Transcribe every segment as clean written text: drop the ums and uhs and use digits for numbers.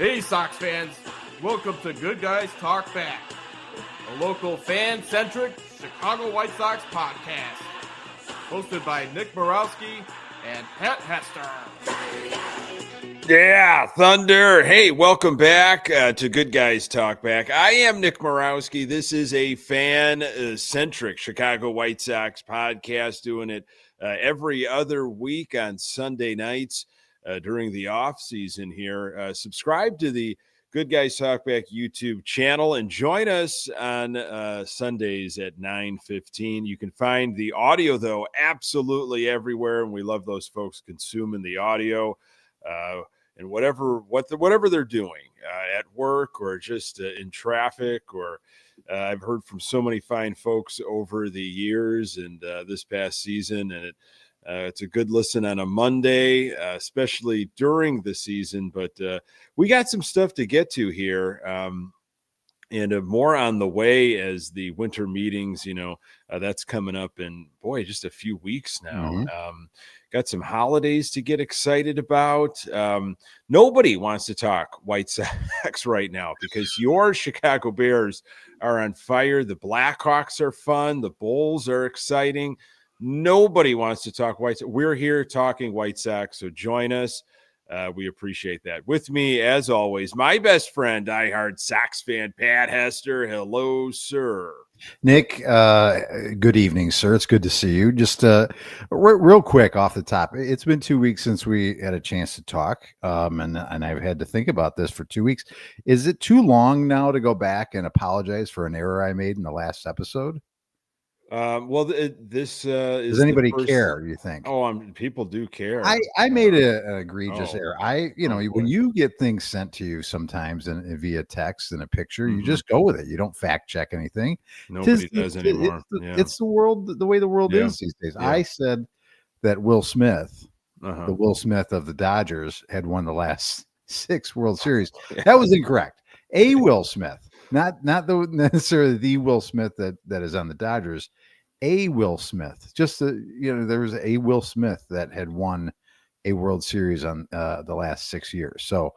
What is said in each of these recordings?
Hey, Sox fans. Welcome to Good Guys Talk Back, a local fan-centric Chicago White Sox podcast, hosted by Nick Murawski and Pat Hester. Yeah, Thunder. Hey, welcome back to Good Guys Talk Back. I am Nick Murawski. This is a fan-centric Chicago White Sox podcast, doing it every other week on Sunday nights during the off season here. Subscribe to the Good Guys Talk Back YouTube channel and join us on Sundays at 9:15. You can find the audio, though, absolutely everywhere, and we love those folks consuming the audio. And whatever they're doing at work or just in traffic, or I've heard from so many fine folks over the years and this past season, and it's a good listen on a Monday, especially during the season. But we got some stuff to get to here. And more on the way as the winter meetings, that's coming up in, just a few weeks now. Mm-hmm. Got some holidays to get excited about. Nobody wants to talk White Sox right now because your Chicago Bears are on fire. The Blackhawks are fun. The Bulls are exciting. Nobody wants to talk White Sox. We're here talking White Sox, so join us. We appreciate that. With me, as always, my best friend, diehard Sox fan, Pat Hester. Hello, sir. Nick, good evening, sir. It's good to see you. Just real quick off the top, it's been 2 weeks since we had a chance to talk, and I've had to think about this for 2 weeks. Is it too long now to go back and apologize for an error I made in the last episode? This is. Does anybody care? You think? People do care. I made an egregious error. Boy. When you get things sent to you sometimes and via text and a picture, you just go with it. You don't fact check anything. Nobody does anymore. It's the world, the way the world is these days. Yeah. I said that Will Smith, Uh-huh. the Will Smith of the Dodgers, had won the last 6 World Series. That was incorrect. A Will Smith, not necessarily the Will Smith that is on the Dodgers. A Will Smith, there was a Will Smith that had won a World Series on the last 6 years. So,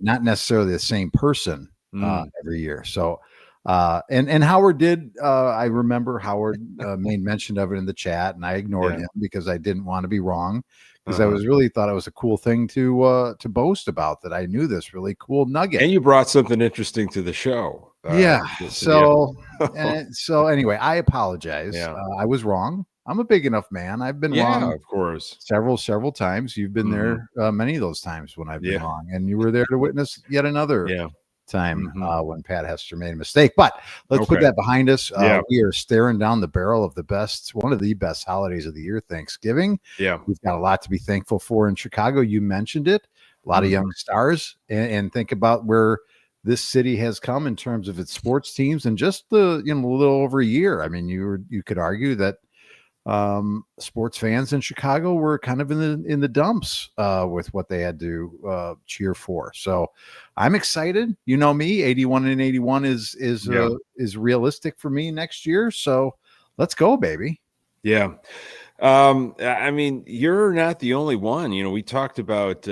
not necessarily the same person every year. So, and Howard did. I remember Howard made mention of it in the chat, and I ignored him because I didn't want to be wrong. Because I thought it was a cool thing to boast about, that I knew this really cool nugget. And you brought something interesting to the show. So anyway, I apologize. I was wrong. I'm a big enough man. I've been wrong, of course, several times. You've been there many of those times when I've been wrong, and you were there to witness yet another time when Pat Hester made a mistake. But let's put that behind us. We are staring down the barrel of one of the best holidays of the year, Thanksgiving. We've got a lot to be thankful for in Chicago. You mentioned it, a lot of young stars, and think about where this city has come in terms of its sports teams in just a little over a year. I mean, you could argue that sports fans in Chicago were kind of in the dumps with what they had to cheer for. So I'm excited. You know me, 81 and 81 is realistic for me next year. So let's go, baby. Yeah. I mean, you're not the only one. We talked about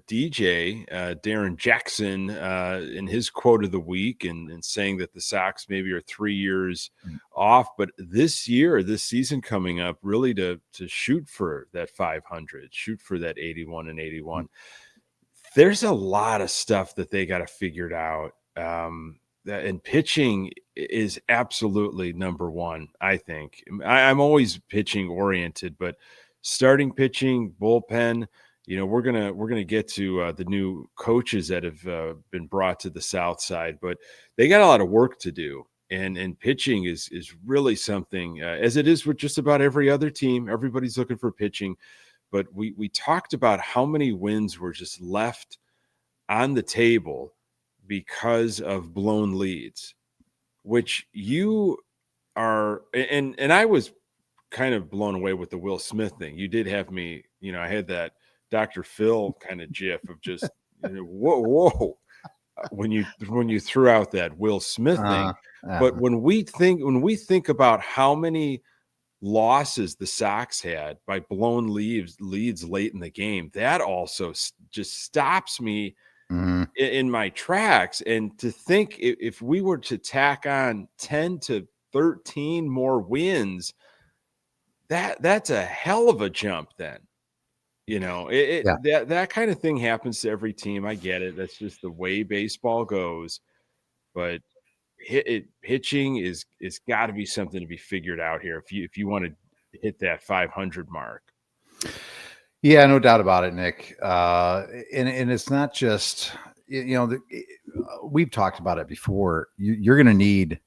DJ Darren Jackson in his quote of the week and saying that the Sox maybe are 3 years off, but this season coming up, really to shoot for that 500, shoot for that 81 and 81. There's a lot of stuff that they got to figure out. And pitching is absolutely number one, I think. I'm always pitching oriented, but starting pitching, bullpen, we're gonna get to the new coaches that have been brought to the South Side, but they got a lot of work to do. And pitching is really something, as it is with just about every other team. Everybody's looking for pitching, but we talked about how many wins were just left on the table because of blown leads, which you are, and I was kind of blown away with the Will Smith thing. You did have me, I had that Dr. Phil kind of gif of just whoa when you threw out that Will Smith thing. But when we think about how many losses the Sox had by blown leads late in the game, that also just stops me in my tracks. And to think if we were to tack on 10 to 13 more wins, that's a hell of a jump then. That kind of thing happens to every team. I get it. That's just the way baseball goes. But pitching is got to be something to be figured out here if you want to hit that 500 mark. Yeah, no doubt about it, Nick. And it's not just, we've talked about it before. You're going to need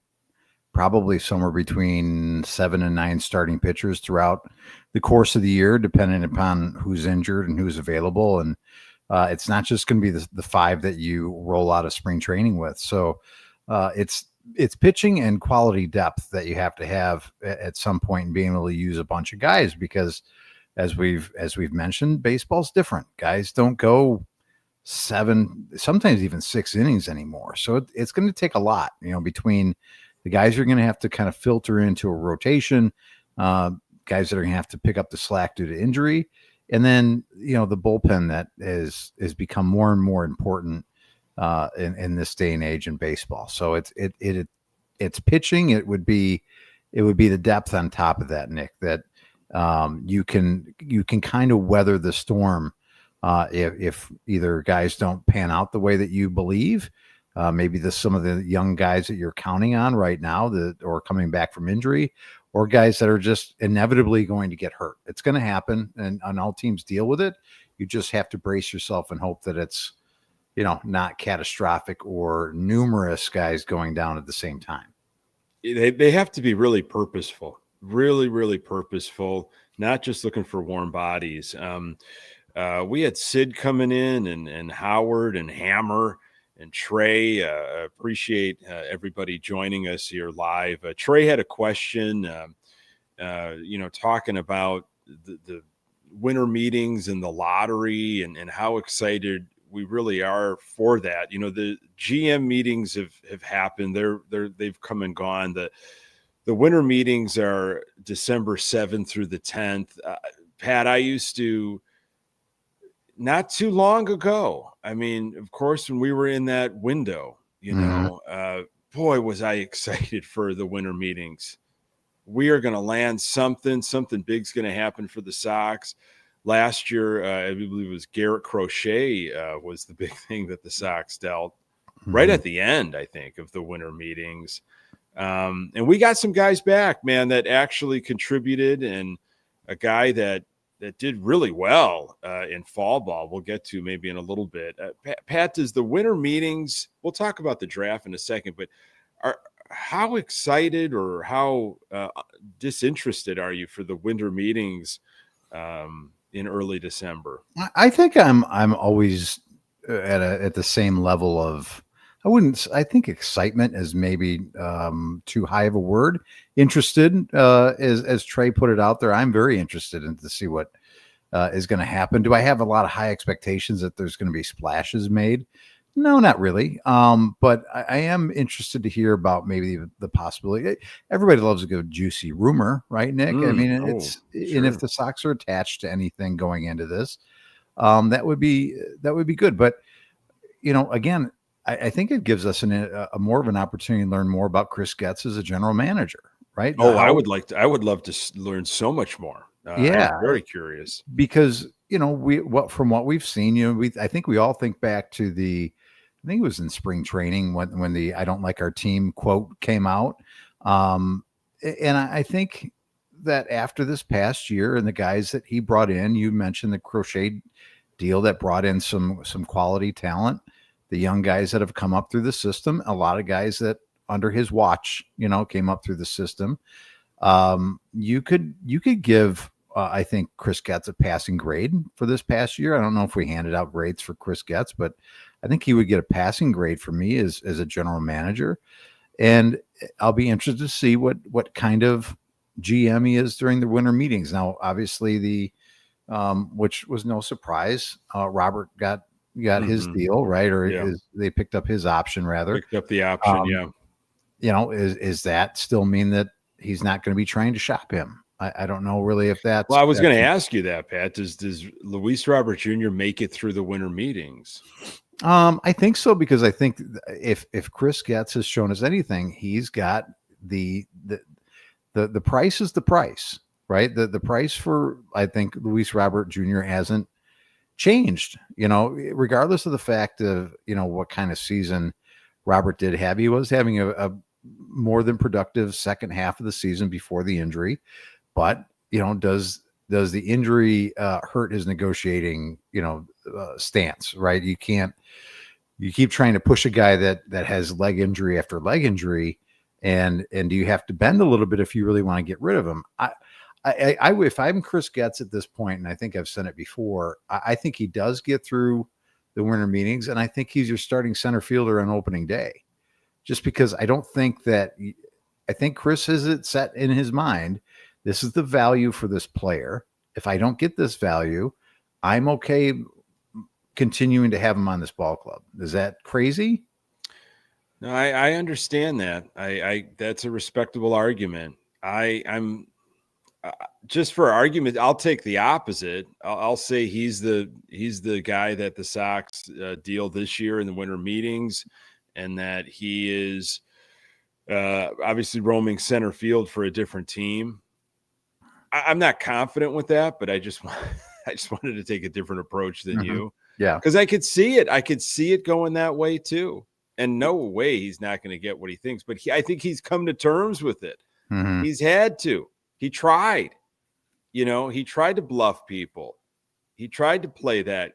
probably somewhere between 7 and 9 starting pitchers throughout the course of the year, depending upon who's injured and who's available. And it's not just going to be the 5 that you roll out of spring training with. So it's pitching and quality depth that you have to have at some point, and being able to use a bunch of guys, because as we've mentioned, baseball's different. Guys don't go 7, sometimes even 6 innings anymore. So it's going to take a lot, between the guys you're going to have to kind of filter into a rotation, guys that are going to have to pick up the slack due to injury, and then the bullpen that is become more and more important in this day and age in baseball. So it's pitching. It would be the depth on top of that, Nick, that you can kind of weather the storm if either guys don't pan out the way that you believe. Maybe some of the young guys that you're counting on right now or coming back from injury, or guys that are just inevitably going to get hurt. It's going to happen, and all teams deal with it. You just have to brace yourself and hope that it's, not catastrophic or numerous guys going down at the same time. They have to be really purposeful, really, really purposeful, not just looking for warm bodies. We had Sid coming in and Howard and Hammer and Trey. Appreciate everybody joining us here live. Trey had a question, talking about the winter meetings and the lottery and how excited we really are for that. The GM meetings have happened. They've come and gone. The winter meetings are December 7th through the 10th. Pat, I used to, not too long ago, I mean, of course, when we were in that window, boy, was I excited for the winter meetings. We are going to land something big's going to happen for the Sox. Last year, I believe it was Garrett Crochet was the big thing that the Sox dealt right at the end, I think, of the winter meetings. And we got some guys back, man, that actually contributed, and a guy that did really well in fall ball. We'll get to maybe in a little bit. Pat, does the winter meetings, we'll talk about the draft in a second, but how excited or how disinterested are you for the winter meetings in early December? I think I'm always at the same level of, I think excitement is maybe too high of a word. Interested, as Trey put it out there, I'm very interested to see what is going to happen. Do I have a lot of high expectations that there's going to be splashes made? No, not really. But I am interested to hear about maybe the possibility. Everybody loves a good juicy rumor, right, Nick? I mean, and if the Sox are attached to anything going into this, that would be good. But again, I think it gives us a more of an opportunity to learn more about Chris Getz as a general manager, right? I would love to learn so much more. Yeah, I'm very curious, because from what we've seen, I think we all think back to I think it was in spring training when the "I don't like our team" quote came out, and I think that after this past year and the guys that he brought in, you mentioned the Crochet deal that brought in some quality talent. The young guys that have come up through the system, a lot of guys that under his watch, came up through the system. You could give, I think, Chris Getz a passing grade for this past year. I don't know if we handed out grades for Chris Getz, but I think he would get a passing grade for me as a general manager. And I'll be interested to see what kind of GM he is during the winter meetings. Now, obviously which was no surprise, Robert got his deal, right? Or they picked up his option, rather. Picked up the option, Is that still mean that he's not going to be trying to shop him? I don't know really if that's... Well, I was going to ask you that, Pat. Does Luis Robert Jr. make it through the winter meetings? I think so, because I think if Chris Getz has shown us anything, he's got the price is the price, right? The price for, I think, Luis Robert Jr. hasn't changed, regardless of the fact of, what kind of season Robert did have. He was having a more than productive second half of the season before the injury, but does the injury hurt his negotiating stance, right? You keep trying to push a guy that has leg injury after leg injury, and do you have to bend a little bit if you really want to get rid of him? I if I'm Chris Getz at this point, and I think I've said it before, I think he does get through the winter meetings, and I think he's your starting center fielder on opening day, just because I think Chris has it set in his mind, this is the value for this player. If I don't get this value, I'm okay continuing to have him on this ball club. Is that crazy? No, I understand that. I that's a respectable argument. I'm just for argument, I'll take the opposite. I'll say he's the guy that the Sox deal this year in the winter meetings, and that he is obviously roaming center field for a different team. I'm not confident with that, but I just wanted to take a different approach than you. Yeah. Because I could see it. I could see it going that way too. And no way he's not going to get what he thinks. But I think he's come to terms with it. Mm-hmm. He's had to. He tried. He tried to bluff people. He tried to play that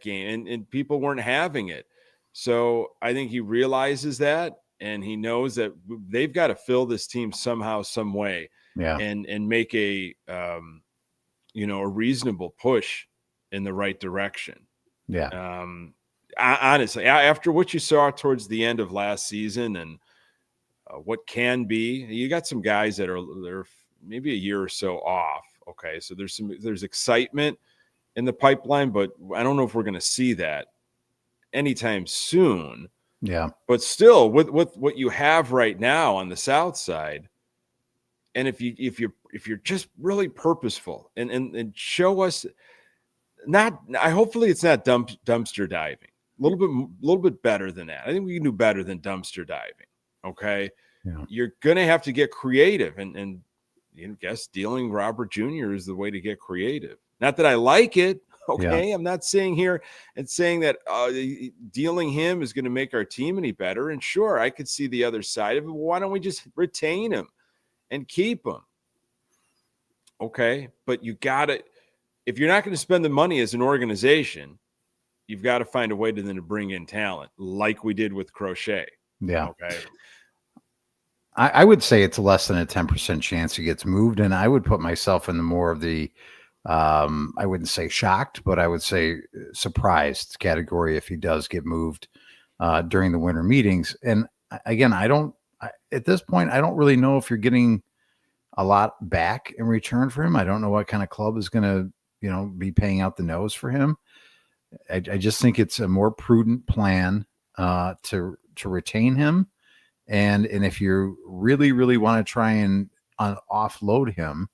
game, and people weren't having it. So I think he realizes that, and he knows that they've got to fill this team somehow, some way. Yeah. And make a reasonable push in the right direction. Yeah. Honestly, after what you saw towards the end of last season and what can be, you got some guys that are maybe a year or so off. Okay. So there's excitement in the pipeline, but I don't know if we're going to see that anytime soon. Yeah. But still, with what you have right now on the South side, and if you're just really purposeful and show us, hopefully it's not dumpster diving. A little bit better than that. I think we can do better than dumpster diving. Okay. Yeah. You're gonna have to get creative, and guess dealing Robert Jr. is the way to get creative. Not that I like it. Okay. Yeah. I'm not saying here and saying that dealing him is going to make our team any better. And sure, I could see the other side of it. Why don't we just retain him and keep him? Okay. But you got to, if you're not going to spend the money as an organization, you've got to find a way to bring in talent like we did with Crochet. Yeah. Okay. I would say it's less than a 10% chance he gets moved. And I would put myself in the more of the, I wouldn't say shocked, but I would say surprised category if he does get moved during the winter meetings. And again, at this point, I don't really know if you're getting a lot back in return for him. I don't know what kind of club is going to, be paying out the nose for him. I just think it's a more prudent plan to retain him. And if you really, really want to try and offload him,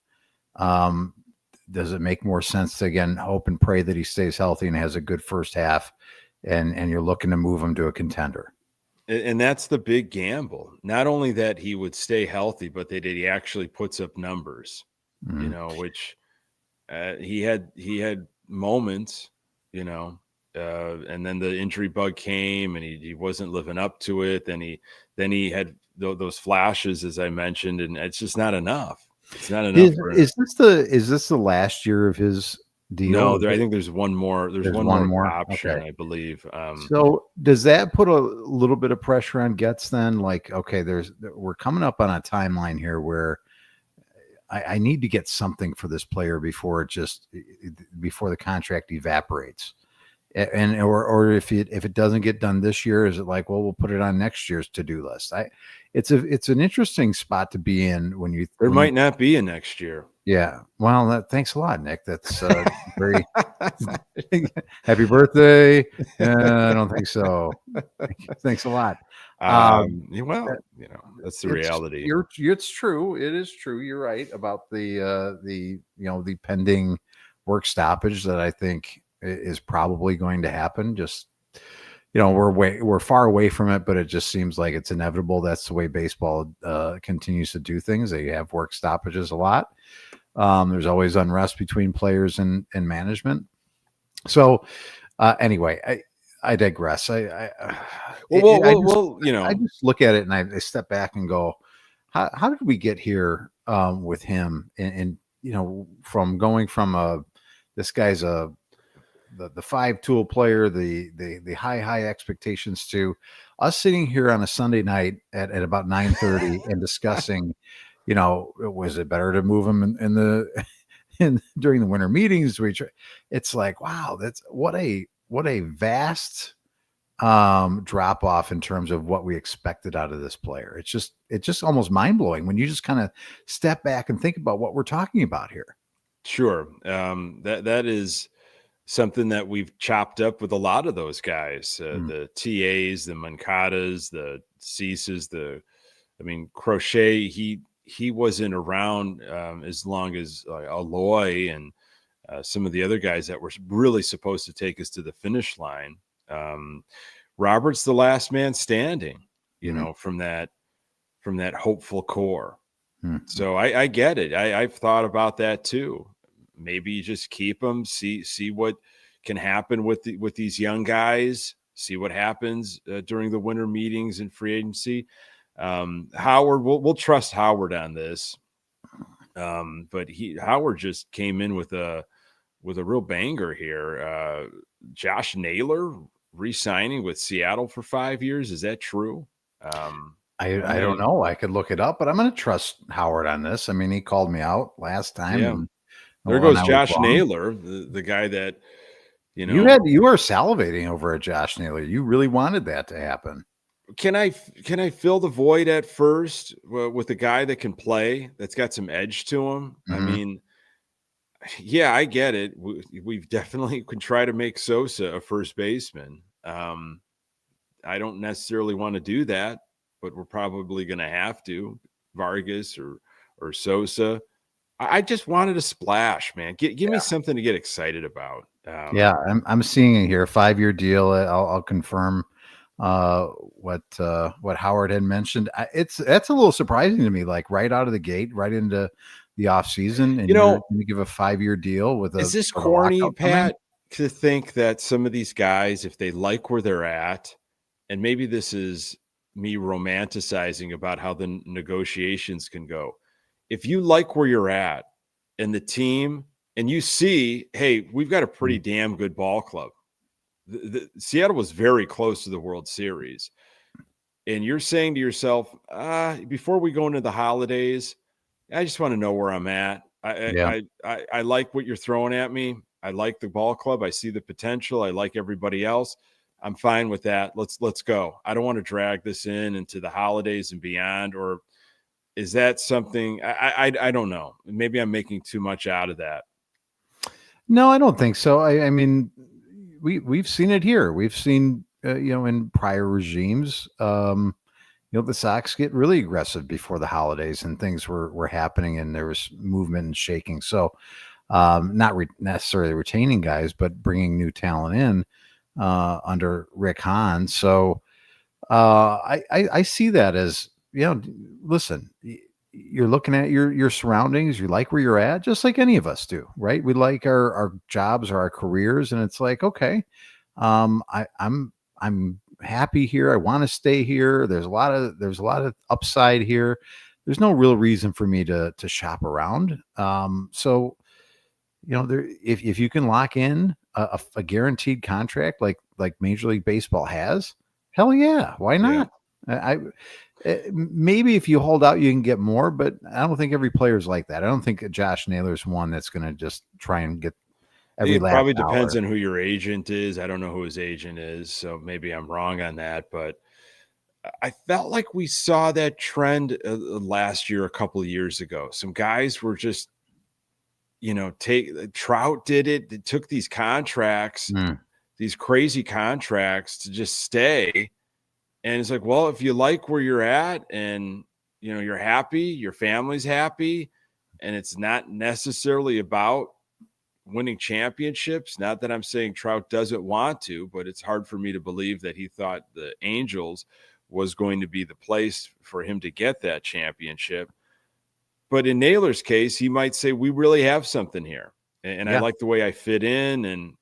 does it make more sense to, again, hope and pray that he stays healthy and has a good first half, and you're looking to move him to a contender? And that's the big gamble. Not only that he would stay healthy, but that he actually puts up numbers, which he had moments, and then the injury bug came and he wasn't living up to it. Then he had those flashes, as I mentioned, and it's just not enough. It's not enough. Is this the last year of his deal? No, I think there's one more. There's one more option, okay. I believe. So does that put a little bit of pressure on Getz then? Like, okay, we're coming up on a timeline here where I need to get something for this player before the contract evaporates. And or if it doesn't get done this year, is it like, well, we'll put it on next year's to-do list? It's an interesting spot to be in when there might not be a next year. Yeah. Well, thanks a lot, Nick. That's very happy birthday. I don't think so. Thanks a lot. That's the reality. It's true. It is true. You're right about the pending work stoppage that I think is probably going to happen. Just, we're far away from it, but it just seems like it's inevitable. That's the way baseball continues to do things. They have work stoppages a lot. There's always unrest between players and management. So anyway, I digress. I just look at it and I step back and go, how did we get here with him? And from going from this guy's the 5-tool player, the high expectations, to us sitting here on a Sunday night at about 9:30 and discussing, was it better to move him during the winter meetings? It's like, wow, that's what a vast drop off in terms of what we expected out of this player. It's just almost mind blowing when you just kind of step back and think about what we're talking about here. Sure. That is something that we've chopped up with a lot of those guys, the TAs, the Mancadas, the Ceases, Crochet. He wasn't around as long as Aloy and some of the other guys that were really supposed to take us to the finish line. Robert's the last man standing, from that hopeful core. So I get it. I've thought about that too. Maybe you just keep them, see what can happen with these young guys, see what happens during the winter meetings and free agency. Howard, we'll trust Howard on this. But Howard just came in with a real banger here. Josh Naylor re-signing with Seattle for 5 years. Is that true? I don't know. I could look it up, but I'm going to trust Howard on this. I mean, he called me out last time. Yeah. There goes Josh Naylor, the guy that, you were salivating over at Josh Naylor. You really wanted that to happen. Can I fill the void at first with a guy that can play, that's got some edge to him? I mean, yeah, I get it. We've definitely could try to make Sosa a first baseman. I don't necessarily want to do that, but we're probably going to have to. Vargas or Sosa. I just wanted a splash, man. Give me something to get excited about. I'm seeing it here. 5-year deal. I'll confirm what Howard had mentioned. That's a little surprising to me. Like right out of the gate, right into the off season, and you're going to give a 5-year deal with is this corny, Pat, to think that some of these guys, if they like where they're at, and maybe this is me romanticizing about how the negotiations can go. If you like where you're at and the team, and you see, hey, we've got a pretty damn good ball club. Seattle was very close to the World Series. And you're saying to yourself, before we go into the holidays, I just want to know where I'm at. I like what you're throwing at me. I like the ball club. I see the potential. I like everybody else. I'm fine with that. Let's go. I don't want to drag this into the holidays and beyond. Or is that something I don't know. Maybe I'm making too much out of that. No, I don't think so. I mean, we've seen it here. We've seen in prior regimes, the Sox get really aggressive before the holidays and things were happening and there was movement and shaking. So not necessarily retaining guys, but bringing new talent in under Rick Hahn. So I see that as, listen, you're looking at your surroundings, you like where you're at, just like any of us do, right? We like our jobs or our careers, and it's like, okay, I'm happy here. I want to stay here. There's a lot of upside here. There's no real reason for me to shop around. So if you can lock in a guaranteed contract like Major League Baseball has, hell yeah, why not? Yeah. Maybe if you hold out, you can get more, but I don't think every player is like that. I don't think Josh Naylor's one that's going to just try and get every last probably dollar. Depends on who your agent is. I don't know who his agent is, so maybe I'm wrong on that. But I felt like we saw that trend last year, a couple of years ago. Some guys were just, Trout did it. They took these contracts, these crazy contracts to just stay. And it's like, well, if you like where you're at and, you're happy, your family's happy, and it's not necessarily about winning championships. Not that I'm saying Trout doesn't want to, but it's hard for me to believe that he thought the Angels was going to be the place for him to get that championship. But in Naylor's case, he might say, we really have something here. And I like the way I fit in, and,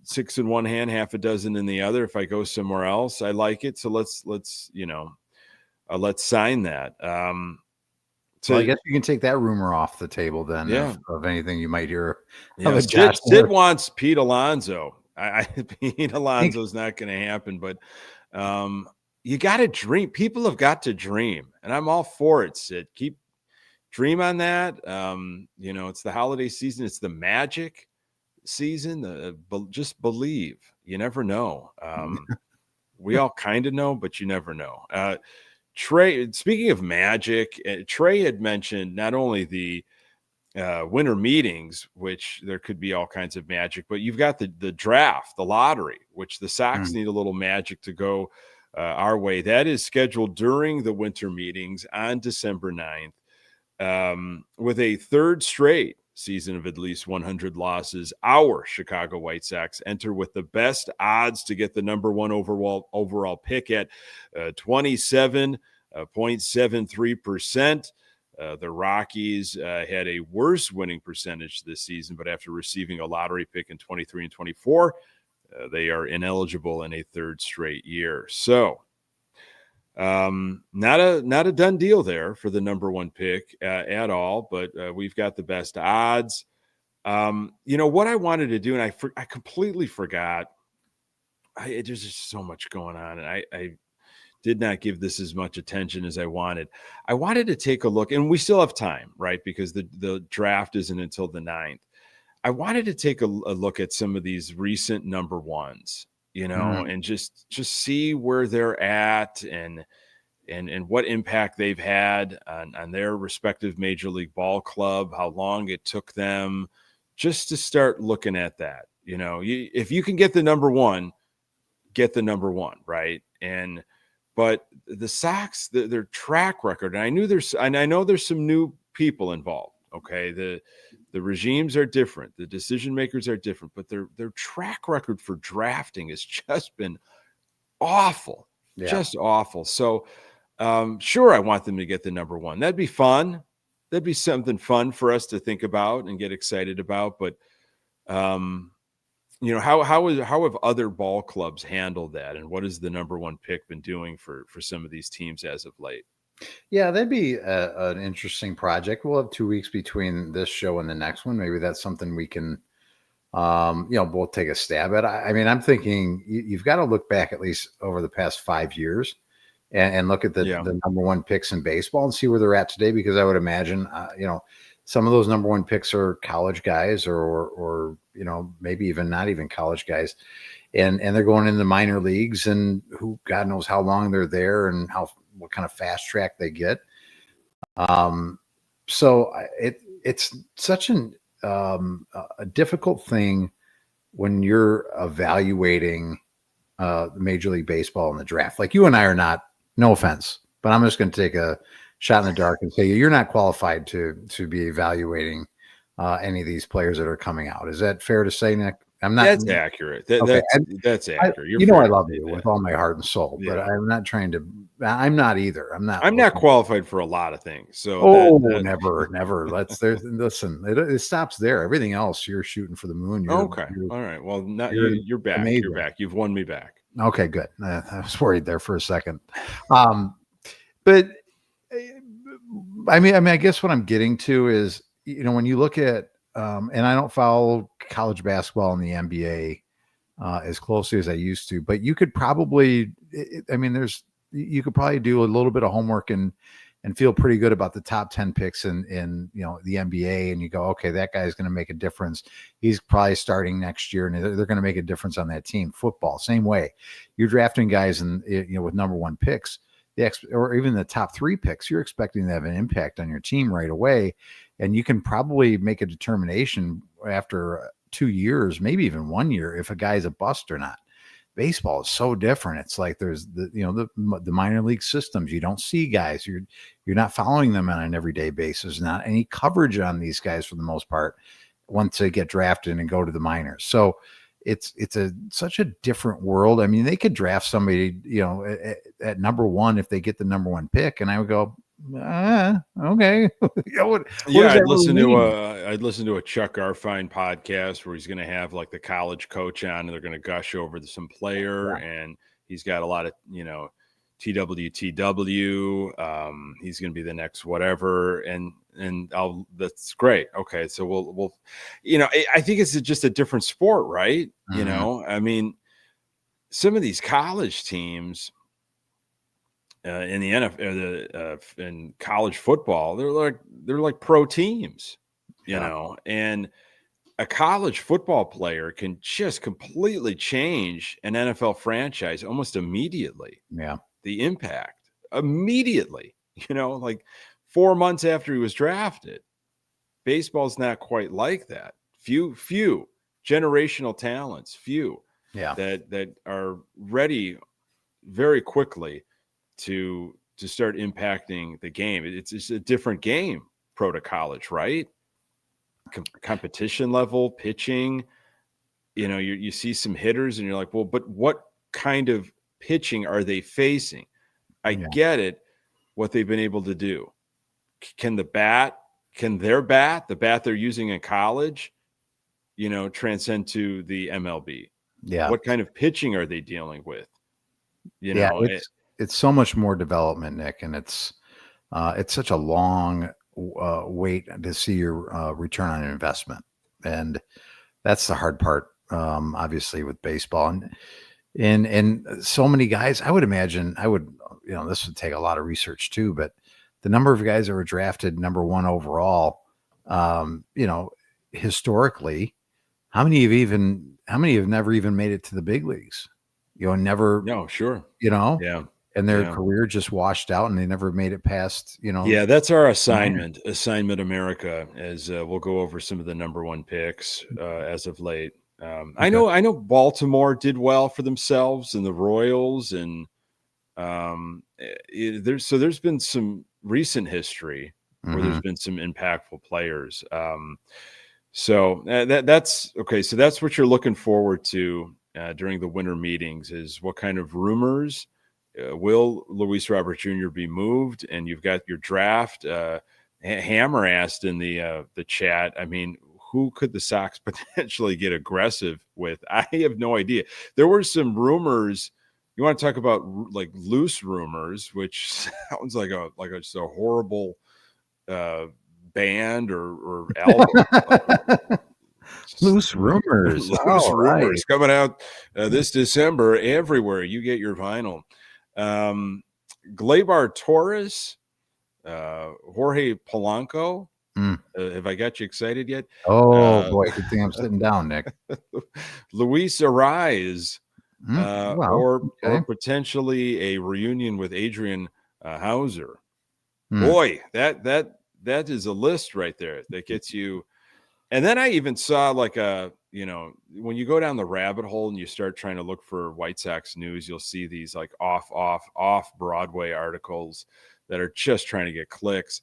6 in one hand, half a dozen in the other. If I go somewhere else, I like it. So let's sign that. So I guess you can take that rumor off the table then of anything you might hear. Yeah, Sid wants Pete Alonso. Pete Alonso's not going to happen, but you got to dream. People have got to dream, and I'm all for it, Sid. Dream on that. It's the holiday season. It's the magic season. Just believe. You never know. We all kind of know, but you never know. Trey, speaking of magic, Trey had mentioned not only the winter meetings, which there could be all kinds of magic, but you've got the draft, the lottery, which the Sox need a little magic to go our way. That is scheduled during the winter meetings on December 9th, with a third straight season of at least 100 losses. Our Chicago White Sox enter with the best odds to get the number one overall pick at 27.73%. The Rockies had a worse winning percentage this season, but after receiving a lottery pick in 23 and 24, they are ineligible in a third straight year. So not a done deal there for the number one pick at all, but we've got the best odds. What I wanted to do, and I completely forgot. There's just so much going on, and I did not give this as much attention as I wanted. I wanted to take a look, and we still have time, right? Because the draft isn't until the 9th. I wanted to take a look at some of these recent number ones, and just see where they're at and what impact they've had on their respective major league ball club, how long it took them just to start looking at that. If you can get the number one, right? But the Sox, their track record, and I know there's some new people involved. Okay, the regimes are different, the decision makers are different, but their track record for drafting has just been awful, just awful. So, sure, I want them to get the number one. That'd be fun. That'd be something fun for us to think about and get excited about. But how have other ball clubs handled that, and what has the number one pick been doing for some of these teams as of late? Yeah, that'd be an interesting project. We'll have 2 weeks between this show and the next one. Maybe that's something we can, both take a stab at. I mean, I'm thinking you've got to look back at least over the past 5 years and look at the number one picks in baseball and see where they're at today. Because I would imagine, some of those number one picks are college guys or maybe even not even college guys. And they're going into minor leagues, and who God knows how long they're there and what kind of fast track they get. So it's such a difficult thing when you're evaluating Major League Baseball in the draft. Like, you and I are not, no offense, but I'm just going to take a shot in the dark and say you're not qualified to be evaluating any of these players that are coming out. Is that fair to say, Nick? I'm not. That's accurate. That's accurate. I love you with all my heart and soul, but I'm not trying to. I'm not either. I'm not qualified for a lot of things. So never. Listen, it stops there. Everything else, you're shooting for the moon. All right. Well, you're back. Amazing. You're back. You've won me back. Okay, good. I was worried there for a second. But I mean, I guess what I'm getting to is, when you look at, and I don't follow college basketball and the NBA as closely as I used to, but you could probably, you could probably do a little bit of homework and feel pretty good about the top 10 picks in the NBA. And you go, okay, that guy's going to make a difference. He's probably starting next year, and they're going to make a difference on that team. Football, same way. You're drafting guys with number one picks, or even the top 3 picks, you're expecting to have an impact on your team right away. And you can probably make a determination after 2 years, maybe even 1 year, if a guy's a bust or not, baseball is so different. It's like there's the minor league systems. You don't see guys. You're not following them on an everyday basis. Not any coverage on these guys for the most part once they get drafted and go to the minors. So it's such a different world. I mean, they could draft somebody, at number one if they get the number one pick, and I would go, okay. I'd listen to a Chuck Garfien podcast where he's going to have like the college coach on, and they're going to gush over some player, and he's got a lot of TWTW. He's going to be the next whatever, and that's great. Okay, so we'll I think it's just a different sport, right? Mm-hmm. I mean, some of these college teams in the NFL, in college football, they're like pro teams, and a college football player can just completely change an NFL franchise almost immediately. Yeah, the impact immediately. Like 4 months after he was drafted. Baseball's not quite like that. Few generational talents, that are ready very quickly to start impacting the game. It's a different game, pro to college, right? Competition level, pitching. You see some hitters, and you're like, well, but what kind of pitching are they facing? I get it, what they've been able to do. Can their bat, the bat they're using in college, transcend to the MLB? Yeah. What kind of pitching are they dealing with? It's so much more development, Nick, and it's such a long wait to see your return on investment, and that's the hard part. Obviously, with baseball and so many guys, I would imagine this would take a lot of research too, but the number of guys that were drafted number one overall, historically, how many have never even made it to the big leagues? Never. No, sure. Yeah. And their career just washed out, and they never made it past, Yeah, that's our assignment America, as we'll go over some of the number one picks as of late. Okay. I know Baltimore did well for themselves, and the Royals, and there's been some recent history where there's been some impactful players. So that's okay. So that's what you're looking forward to during the winter meetings, is what kind of rumors. Will Luis Robert Jr. be moved? And you've got your draft. Hammer asked in the chat, I mean, who could the Sox potentially get aggressive with? I have no idea. There were some rumors. You want to talk about like loose rumors, which sounds like a horrible band or album. Loose rumors. Rumors coming out this December everywhere you get your vinyl. Gleyber Torres, Jorge Polanco. Have I got you excited yet? Oh boy, good thing I'm sitting down, Nick. Luis Ariz, or potentially a reunion with Adrian Hauser. Boy, that is a list right there that gets you. And then I even saw like when you go down the rabbit hole and you start trying to look for White Sox news, you'll see these like off Broadway articles that are just trying to get clicks,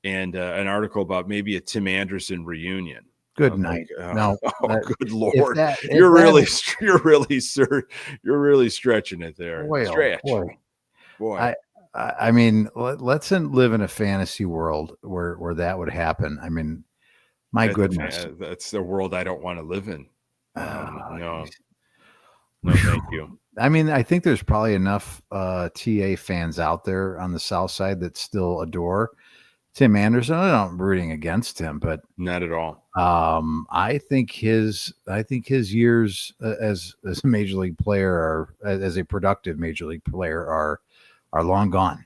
and an article about maybe a Tim Anderson reunion. Good night. Good Lord. You're really stretching it there. Boy. I mean, let's live in a fantasy world where that would happen. I mean, my goodness, that's the world I don't want to live in. No, thank you. I mean, I think there's probably enough TA fans out there on the South Side that still adore Tim Anderson. I'm not rooting against him, but not at all. I think his years as a major league player, as a productive major league player, are long gone.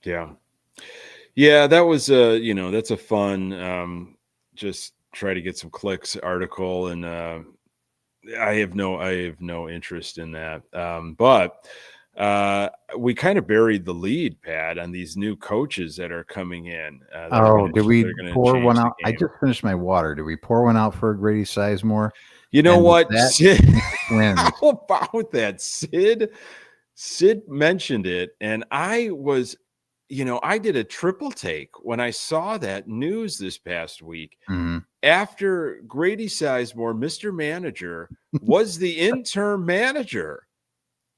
Yeah. That was that's a fun. Just try to get some clicks article, and I have no interest in that. But we kind of buried the lead, Pat, on these new coaches that are coming in. Did we pour one out? I just finished my water. Did we pour one out for Grady Sizemore? You know what? Sid, how about that? Sid mentioned it, and I was, I did a triple take when I saw that news this past week. Mm-hmm. After Grady Sizemore, Mr. Manager, was the interim manager.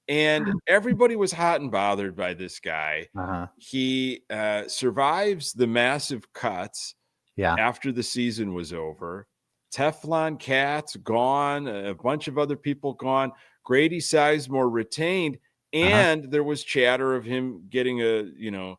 And everybody was hot and bothered by this guy. Uh-huh. He survives the massive cuts after the season was over. Teflon Cats gone, a bunch of other people gone. Grady Sizemore retained, and there was chatter of him getting a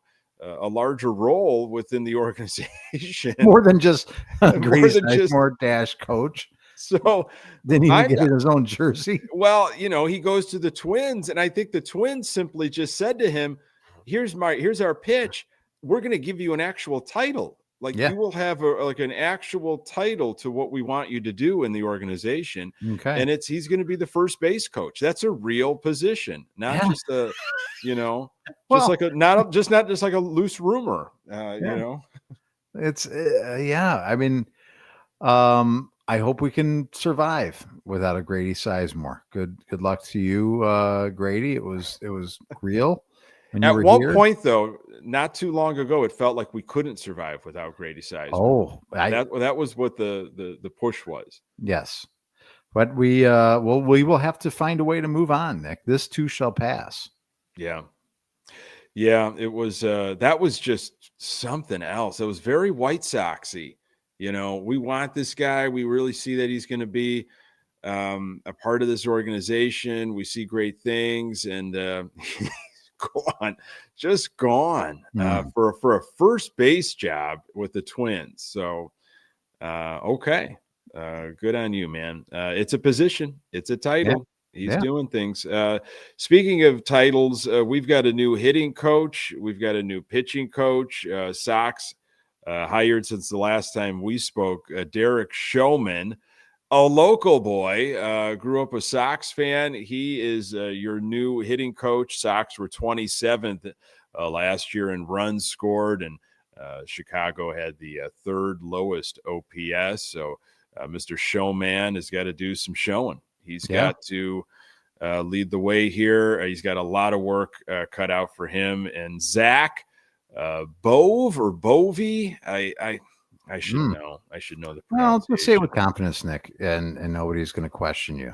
larger role within the organization. More than just Grady Sizemore dash coach. So then he get his own jersey. Well, he goes to the Twins, and I think the Twins simply just said to him, here's our pitch. We're going to give you an actual title. You will have an actual title to what we want you to do in the organization. Okay. And he's going to be the first base coach. That's a real position, not just a, not just like a loose rumor, It's I mean, I hope we can survive without a Grady Sizemore. Good luck to you, Grady. It was real. At one point, though, not too long ago, it felt like we couldn't survive without Grady Sizemore. That was what the push was. Yes, but we will have to find a way to move on, Nick. This too shall pass. Yeah. It was that was just something else. It was very White Soxy. We want this guy. We really see that he's going to be a part of this organization. We see great things, and gone for a first base job with the Twins. So, okay, good on you, man. It's a position. It's a title. He's doing things. Speaking of titles, we've got a new hitting coach. We've got a new pitching coach. Sox hired since the last time we spoke, Derek Showman, a local boy, grew up a Sox fan. He is your new hitting coach. Sox were 27th last year in runs scored, and Chicago had the third lowest OPS. So Mr. Showman has got to do some showing. He's got to lead the way here. He's got a lot of work cut out for him. And Zach Bove or Bovey, I should know. I should know the pronunciation. Well, just say it with confidence, Nick, and nobody's going to question you.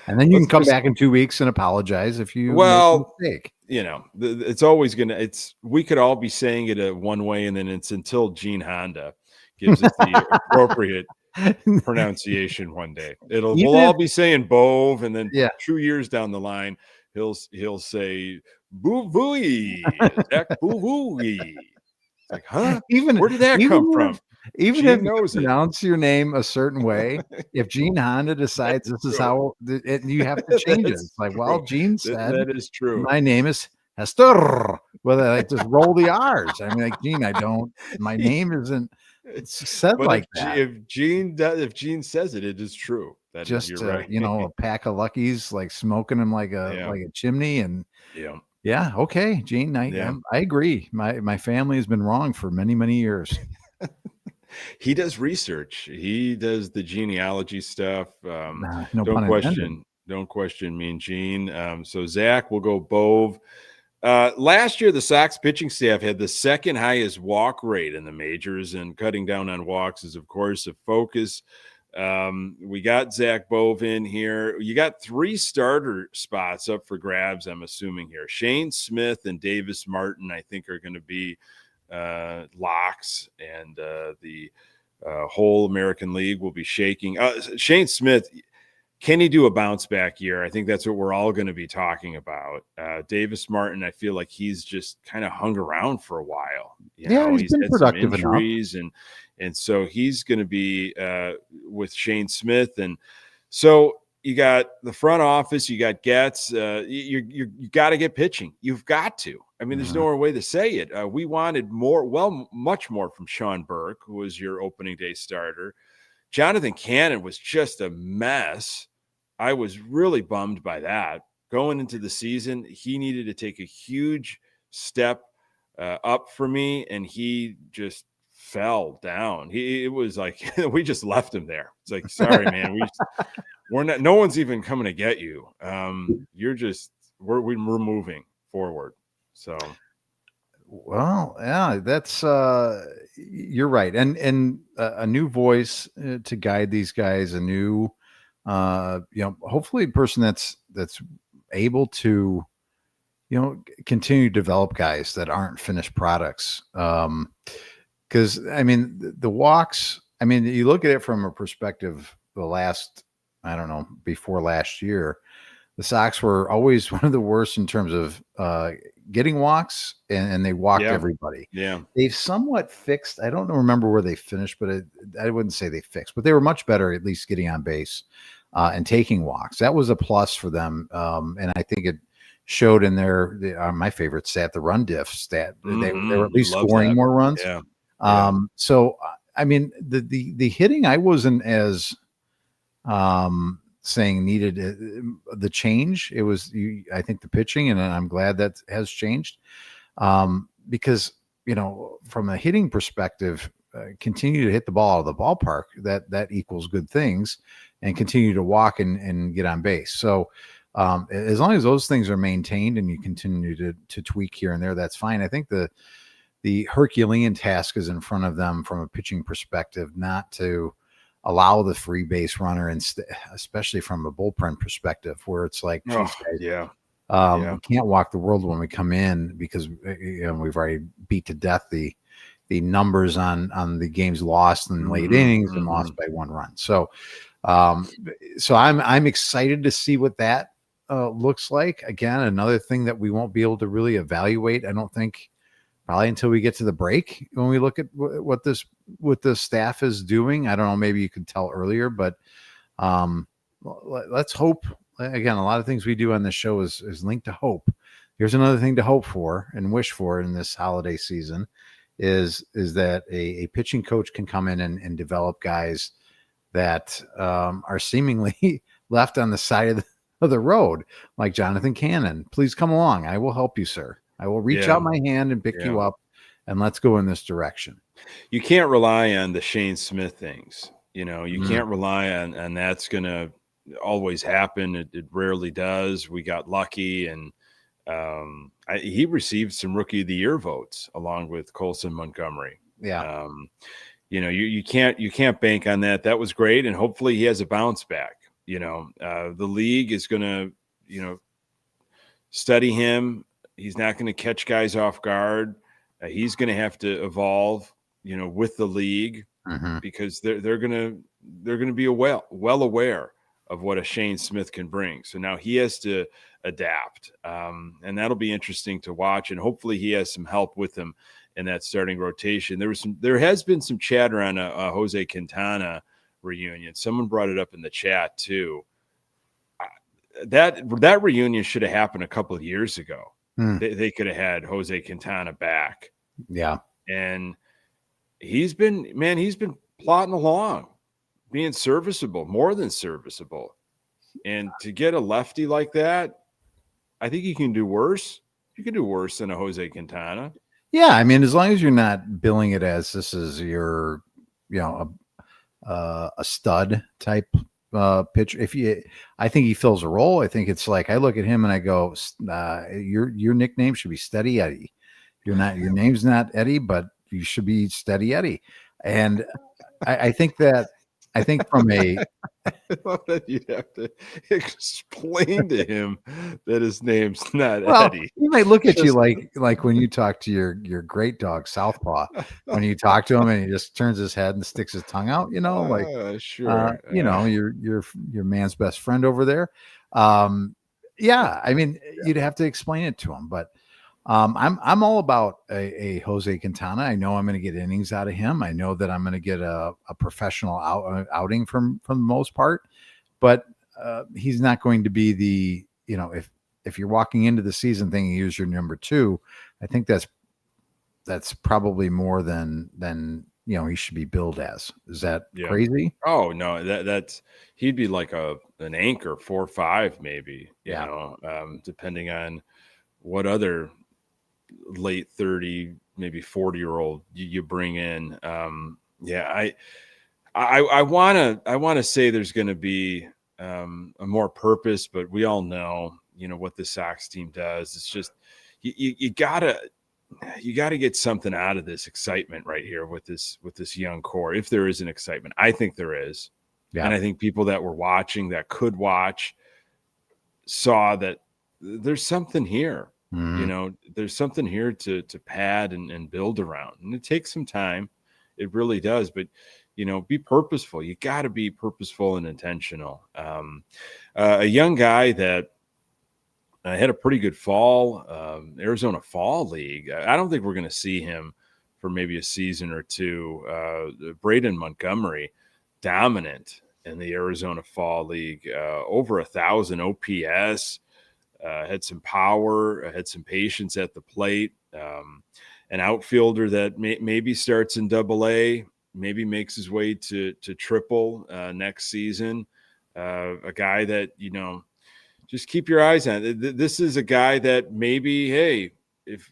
And then you can come back in 2 weeks and apologize if you make a mistake. It's always going to. We could all be saying it one way, and then it's until Gene Honda gives us the appropriate pronunciation one day. We'll all be saying Bove, and then 2 years down the line, he'll say Boo-vooey, Zach Boo-vooey. It's like, huh? Where did that come from? Even Gene if you pronounce your name a certain way, if Gene Honda decides this is how you have to change it. It's like, well, Gene said that is true. My name is Hester. Well, I just roll the R's. I mean, like, Gene, my name isn't said like that. If Gene says it, it is true. That just you're right. A pack of Luckies, like smoking them like a chimney, and okay, Gene, I agree. My family has been wrong for many, many years. He does research. He does the genealogy stuff. Don't question me and Gene. So Zach will go Bove. Last year, the Sox pitching staff had the second highest walk rate in the majors, and cutting down on walks is, of course, a focus. We got Zach Bove in here. You got 3 starter spots up for grabs, I'm assuming here. Shane Smith and Davis Martin, I think, are going to be locks, and the whole American League will be shaking. Shane Smith, can he do a bounce back year? I think that's what we're all going to be talking about. Davis Martin, I feel like he's just kind of hung around for a while. He's been had productive some injuries enough. And so he's going to be with Shane Smith. And so you got the front office, you got Getz. You got to get pitching. You've got to. I mean, there's no other way to say it. We wanted much more from Sean Burke, who was your opening day starter. Jonathan Cannon was just a mess. I was really bummed by that. going into the season, he needed to take a huge step up for me, and he just fell down. It was like we just left him there. It's like, sorry, man, we're not. No one's even coming to get you. We're moving forward. So, well, yeah, that's you're right, and a new voice to guide these guys, a new, hopefully a person that's able to, continue to develop guys that aren't finished products. Because I mean, the walks. I mean, you look at it from a perspective. The last, I don't know, before last year, the Sox were always one of the worst in terms of getting walks, and they walked everybody. Yeah, they've somewhat fixed. I don't remember where they finished, but I wouldn't say they fixed, but they were much better at least getting on base and taking walks. That was a plus for them, and I think it showed in their my favorite stat, the run diff stat. They were at least scoring more runs. Yeah. So I mean, the hitting, I wasn't as saying needed the change. It was I think the pitching, and I'm glad that has changed because from a hitting perspective, continue to hit the ball out of the ballpark. That equals good things, and continue to walk and get on base. So as long as those things are maintained and you continue to tweak here and there, that's fine. I think the Herculean task is in front of them from a pitching perspective, not to allow the free base runner, and especially from a bullpen perspective, where it's like, geez, guys, we can't walk the world when we come in because we've already beat to death the numbers on the games lost in late innings and lost by 1 run. So I'm excited to see what that looks like. Again, another thing that we won't be able to really evaluate, I don't think, probably until we get to the break when we look at what the staff is doing. I don't know, maybe you could tell earlier, but let's hope. Again, a lot of things we do on this show is linked to hope. Here's another thing to hope for and wish for in this holiday season is that a pitching coach can come in and develop guys that are seemingly left on the side of the road, like Jonathan Cannon. Please come along. I will help you, sir. I will reach out my hand and pick you up, and let's go in this direction. You can't rely on the Shane Smith things. You can't rely on that's going to always happen. It rarely does. We got lucky, and he received some Rookie of the Year votes along with Colson Montgomery. Yeah. You can't bank on that. That was great, and hopefully he has a bounce back. The league is going to study him. He's not going to catch guys off guard. He's going to have to evolve, with the league because they're going to be well aware of what a Shane Smith can bring. So now he has to adapt, and that'll be interesting to watch. And hopefully he has some help with him in that starting rotation. There has been some chatter on a Jose Quintana reunion. Someone brought it up in the chat too. That reunion should have happened a couple of years ago. They could have had Jose Quintana back. Yeah. And he's been plodding along, being serviceable, more than serviceable. And to get a lefty like that, I think you can do worse. You can do worse than a Jose Quintana. Yeah. I mean, as long as you're not billing it as this is your, a stud type pitcher. I think he fills a role. I think it's like I look at him and I go, your nickname should be Steady Eddie. Your name's not Eddie, but you should be Steady Eddie. And I think from a I love that you'd have to explain to him that his name's not Eddie. He might look at you like when you talk to your great dog Southpaw, when you talk to him and he just turns his head and sticks his tongue out, sure. Your man's best friend over there. I mean, you'd have to explain it to him, but I'm all about a Jose Quintana. I know I'm going to get innings out of him. I know that I'm going to get a professional outing from the most part, but he's not going to be the, if you're walking into the season thinking he's your number 2, I think that's probably more than he should be billed as. Is that crazy? Oh no, that's he'd be like an anchor 4-5 maybe, you know, depending on what other late 30, maybe 40-year-old you bring in. I want to say there's going to be a more purpose, but we all know, what the Sox team does. It's just you gotta get something out of this excitement right here with this young core. If there is an excitement, I think there is, and I think people that were watching, that could watch, saw that there's something here. There's something here to pad and build around, and it takes some time. It really does, but be purposeful. You got to be purposeful and intentional. A young guy that had a pretty good fall, Arizona Fall League. I don't think we're going to see him for maybe a season or two. Braden Montgomery, dominant in the Arizona Fall League, over 1,000 OPS, had some power, had some patience at the plate. An outfielder that maybe starts in Double-A, maybe makes his way to triple next season. A guy that, just keep your eyes on. This is a guy that maybe, hey, if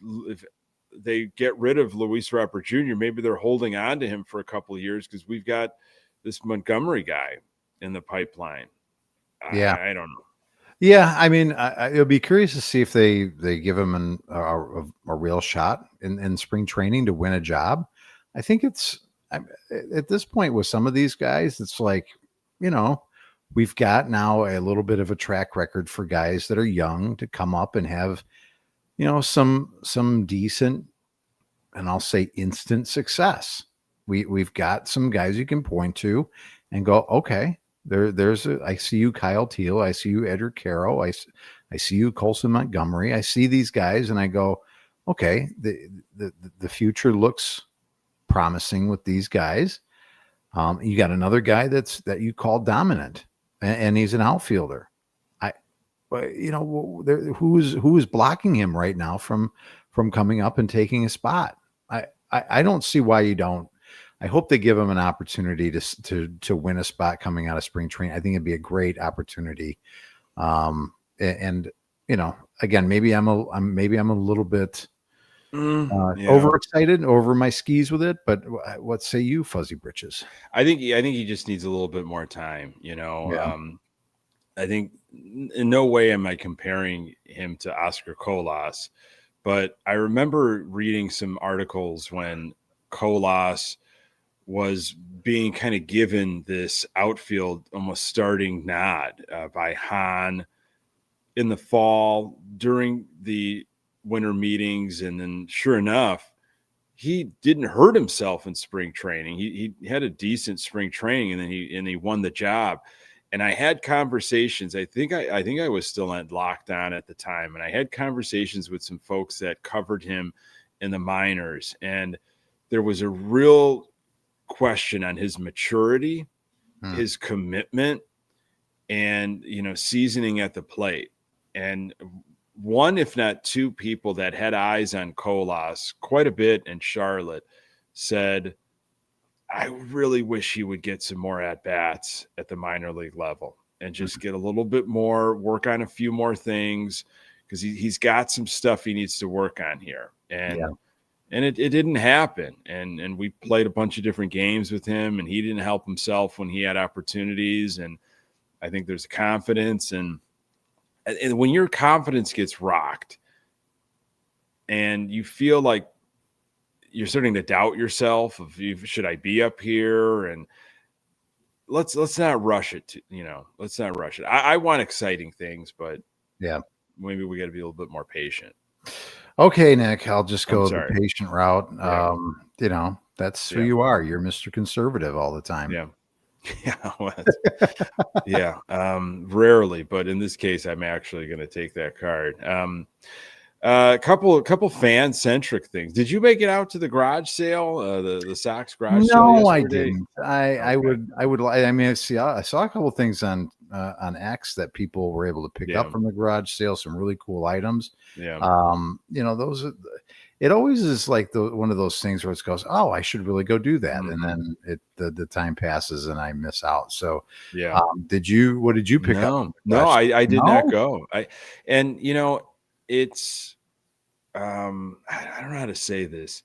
they get rid of Luis Robert Jr., maybe they're holding on to him for a couple of years because we've got this Montgomery guy in the pipeline. I don't know. Yeah, I mean, it'll be curious to see if they give him a real shot in spring training to win a job. I think it's at this point with some of these guys, it's like, we've got now a little bit of a track record for guys that are young to come up and have, some decent, and I'll say instant success. We've got some guys you can point to and go, okay, I see you, Kyle Teal. I see you, Edgar Caro. I see you, Colson Montgomery. I see these guys and I go, okay, the future looks promising with these guys. You got another guy that you call dominant, and he's an outfielder. Who is blocking him right now from coming up and taking a spot? I don't see why you don't. I hope they give him an opportunity to win a spot coming out of spring training. I think it'd be a great opportunity. And again, maybe I'm a little bit overexcited over my skis with it, but what say you, Fuzzy Britches? I think he just needs a little bit more time. I think in no way am I comparing him to Oscar Colas, but I remember reading some articles when Colas was being kind of given this outfield almost starting nod by Hahn in the fall during the winter meetings. And then sure enough, he didn't hurt himself in spring training. He had a decent spring training, and then he won the job. And I had conversations. I think I was still at Locked On at the time, and I had conversations with some folks that covered him in the minors, and there was a real question on his maturity, his commitment, and seasoning at the plate. And one, if not two people that had eyes on Colas quite a bit in Charlotte said, I really wish he would get some more at-bats at the minor league level and just get a little bit more, work on a few more things, because he's got some stuff he needs to work on here. And it didn't happen. And we played a bunch of different games with him, and he didn't help himself when he had opportunities. And I think there's confidence. And when your confidence gets rocked and you feel like you're starting to doubt yourself of, should I be up here? And let's not rush it. Let's not rush it. I want exciting things, but maybe we got to be a little bit more patient. Okay, Nick, I'll just go the patient route. That's who you are. You're Mr. Conservative all the time. Rarely, but in this case, I'm actually going to take that card. A couple fan centric things. Did you make it out to the garage sale? The Sox garage sale? No, I didn't. I would. I mean, I saw a couple things on X that people were able to pick up from the garage sale. Some really cool items. Those. it always is like one of those things where it goes, oh, I should really go do that. And then the time passes and I miss out. So yeah. what did you pick up? No, I did not go. It's, I don't know how to say this.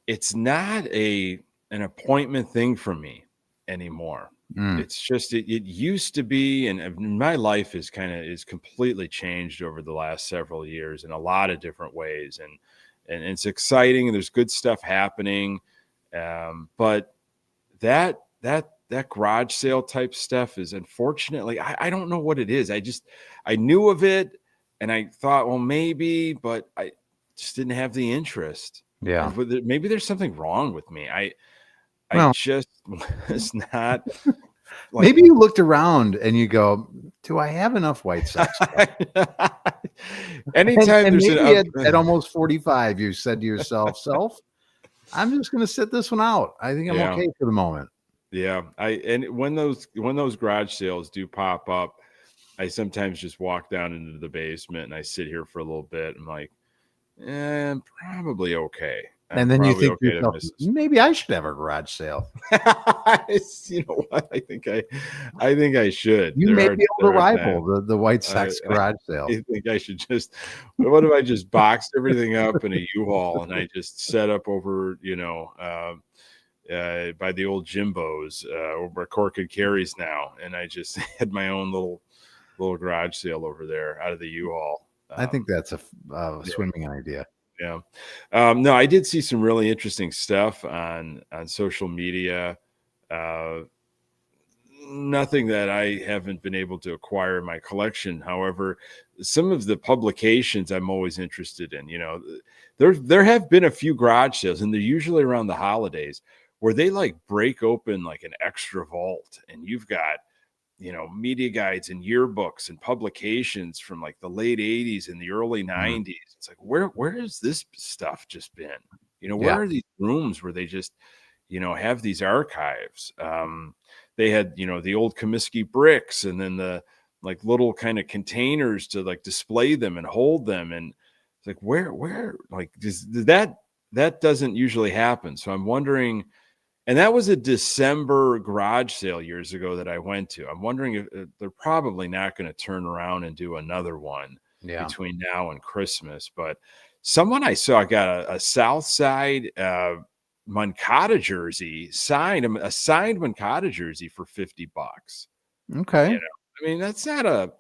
It's not an appointment thing for me anymore. It's just, it used to be, and my life is completely changed over the last several years in a lot of different ways. And it's exciting and there's good stuff happening. But that garage sale type stuff is, unfortunately, I don't know what it is. I knew of it and I thought, well, maybe, but I just didn't have the interest. Yeah. Maybe there's something wrong with me. I just was not. Maybe you looked around and you go, do I have enough White Sox? Anytime and maybe at almost 45, you said to yourself, I'm just going to sit this one out. I think I'm okay for the moment. Yeah. And when those garage sales do pop up, I sometimes just walk down into the basement and I sit here for a little bit. I'm like, I'm probably okay. And then you think to yourself, maybe I should have a garage sale. You know what? I think I should. You may be able to rival the White Sox garage sale. I think I should just. What if I just boxed everything up in a U-Haul and I just set up over, by the old Jimbo's where Cork and Carries now, and I just had my own little garage sale over there out of the U-Haul. I think that's a swimming idea. Yeah. No, I did see some really interesting stuff on social media. Nothing that I haven't been able to acquire in my collection. However, some of the publications I'm always interested in, there have been a few garage sales, and they're usually around the holidays, where they like break open like an extra vault, and you've got media guides and yearbooks and publications from like the late 80s and the early 90s. It's like, where has this stuff just been? Where are these rooms where they just, have these archives? They had, the old Comiskey bricks, and then the like little kind of containers to like display them and hold them. And it's like, where, like that doesn't usually happen. So I'm wondering. And that was a December garage sale years ago that I went to. I'm wondering if they're probably not going to turn around and do another one between now and Christmas. But someone I saw got a South Side Moncada jersey a signed Moncada jersey for $50. Okay. I mean, that's not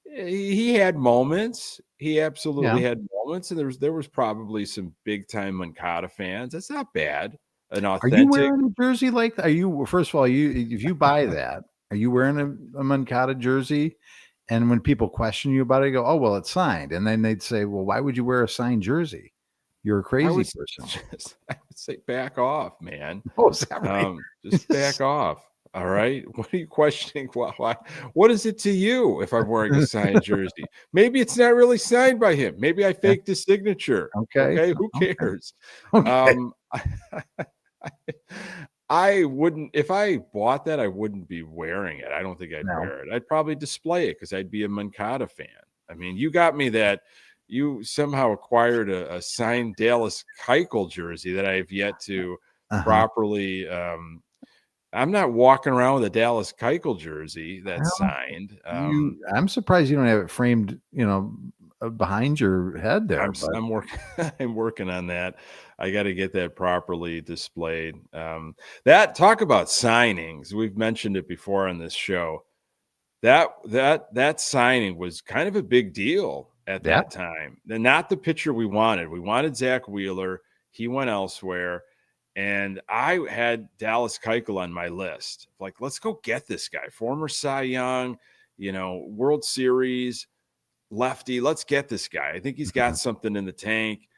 he had moments. He absolutely had moments. And there was probably some big time Moncada fans. That's not bad. Are you wearing a jersey like that? First of all, if you buy that, are you wearing a Moncada jersey? And when people question you about it, you go, oh, well, it's signed. And then they'd say, well, why would you wear a signed jersey? You're a crazy person. I would say back off, man. Oh, is that right? Just back off. All right. What are you questioning? Why? What is it to you if I'm wearing a signed jersey? Maybe it's not really signed by him. Maybe I faked his signature. Okay. Who cares? Okay. I wouldn't, if I bought that, I wouldn't be wearing it. I don't think I'd wear it. I'd probably display it because I'd be a Moncada fan. I mean, you got me that you somehow acquired a signed Dallas Keuchel jersey that I have yet to properly. I'm not walking around with a Dallas Keuchel jersey that's signed. I'm surprised you don't have it framed, behind your head there. I'm working on that. I got to get that properly displayed. Talk about signings. We've mentioned it before on this show. That signing was kind of a big deal at that time. Not the pitcher we wanted. We wanted Zach Wheeler. He went elsewhere. And I had Dallas Keuchel on my list. Like, let's go get this guy. Former Cy Young, World Series lefty. Let's get this guy. I think he's got something in the tank.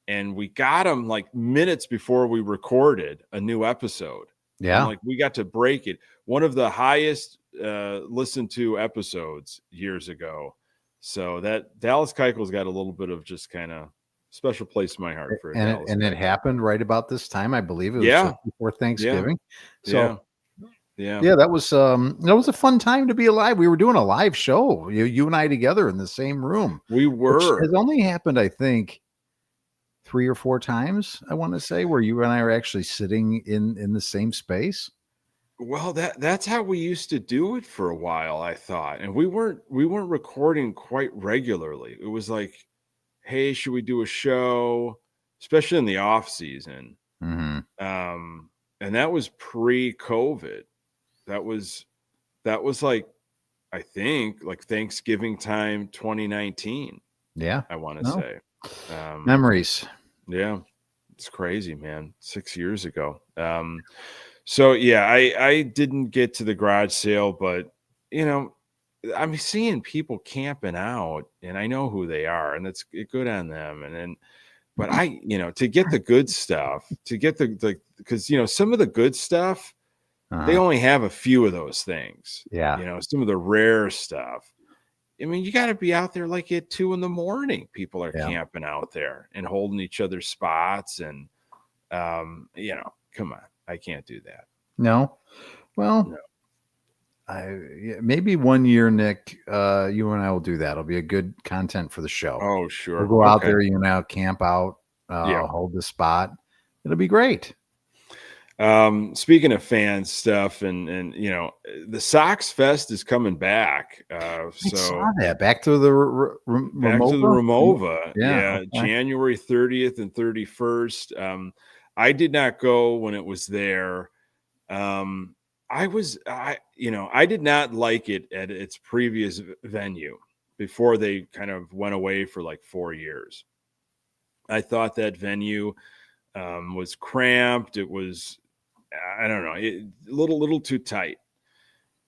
And we got him like minutes before we recorded a new episode. Yeah. And we got to break it. One of the highest listened to episodes years ago. So that Dallas Keuchel's got a little bit of just kind of special place in my heart for and it happened right about this time, I believe. It was before Thanksgiving. So that was a fun time to be alive. We were doing a live show, you and I together in the same room. We were. It only happened, I think, 3 or 4 times, I want to say, where you and I are actually sitting in the same space. Well, that's how we used to do it for a while, I thought. And we weren't recording quite regularly. It was like, hey, should we do a show, especially in the off season? Mm-hmm. And that was pre-COVID. That was like, I think, like Thanksgiving time 2019. Yeah. I want to say. Memories. Yeah. It's crazy, man. 6 years ago. So yeah, I didn't get to the garage sale, but I'm seeing people camping out, and I know who they are, and it's good on them. And then, but to get the good stuff, to get the because some of the good stuff, they only have a few of those things. Yeah. Some of the rare stuff. I mean, you got to be out there like at 2 a.m. People are camping out there and holding each other's spots, and come on. I can't do that. No. Well, maybe one year, Nick, you and I will do that. It'll be a good content for the show. Oh, sure. We'll go out there, camp out, hold the spot. It'll be great. Speaking of fan stuff, and the Sox Fest is coming back. I saw that. Back to the Ramova. Yeah. January 30th and 31st. I did not go when it was there. I did not like it at its previous venue before they kind of went away for like 4 years. I thought that venue was cramped. It was, I don't know, a little too tight.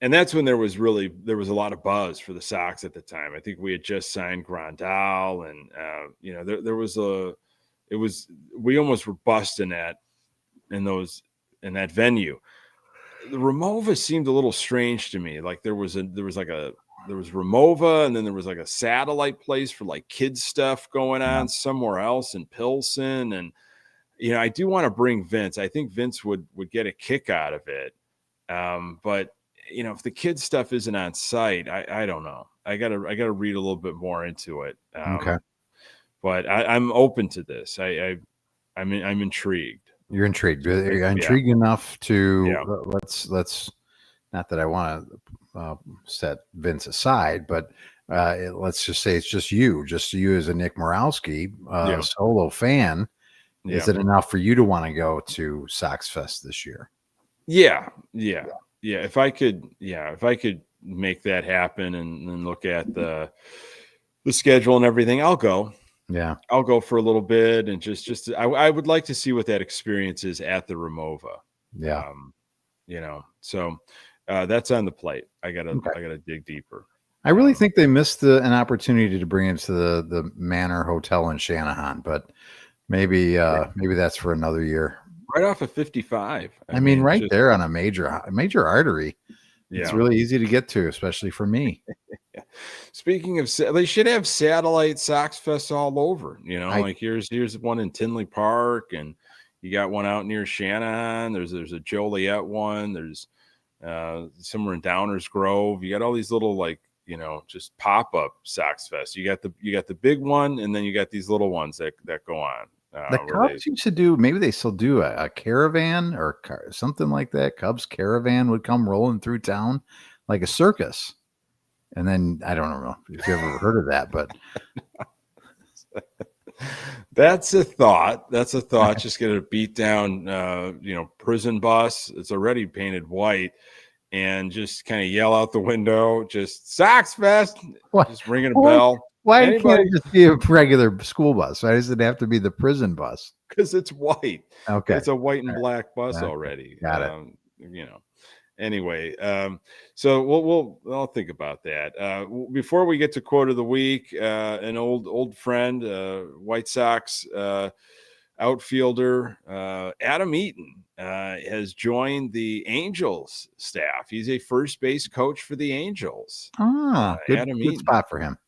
And that's when there was a lot of buzz for the Sox at the time. I think we had just signed Grandal, and we almost were busting in that venue. The Ramova seemed a little strange to me. Like there was Ramova, and then there was like a satellite place for like kids stuff going on somewhere else in Pilsen. And I do want to bring Vince. I think Vince would get a kick out of it. But if the kids stuff isn't on site, I don't know. I gotta read a little bit more into it. Okay. But I'm open to this. I'm intrigued. You're intrigued. You're intrigued enough to let's not that I want to set Vince aside, but let's just say it's just you as a Nick Murawski solo fan. Is it enough for you to want to go to Sox Fest this year? Yeah. If I could make that happen and look at the schedule and everything, I'll go. Yeah, I'll go for a little bit, and I would like to see what that experience is at the Ramova. Yeah. So that's on the plate. I gotta dig deeper. I really think they missed an opportunity to bring it to the Manor Hotel in Shanahan, but maybe that's for another year. Right off of 55. I mean, right there on a major artery. Yeah. It's really easy to get to, especially for me. Speaking of, they should have satellite Sox Fest all over. Like here's one in Tinley Park, and you got one out near Shanahan. There's a Joliet one. There's somewhere in Downers Grove. You got all these little just pop up Sox Fest. You got the big one, and then you got these little ones that go on. The Cubs used to do, maybe they still do a caravan or something like that. Cubs caravan would come rolling through town like a circus. And then I don't know if you've ever heard of that, but that's a thought. Just get a beat down, prison bus. It's already painted white, and just kind of yell out the window, just Sox Fest, just ringing a bell. Why can't it just be a regular school bus? Why does it have to be the prison bus? Because it's white. Okay. It's a white and black bus already. Got it. Anyway, so I'll think about that. Before we get to quote of the week, an old friend, White Sox outfielder, Adam Eaton, has joined the Angels staff. He's a first base coach for the Angels. Good spot for him.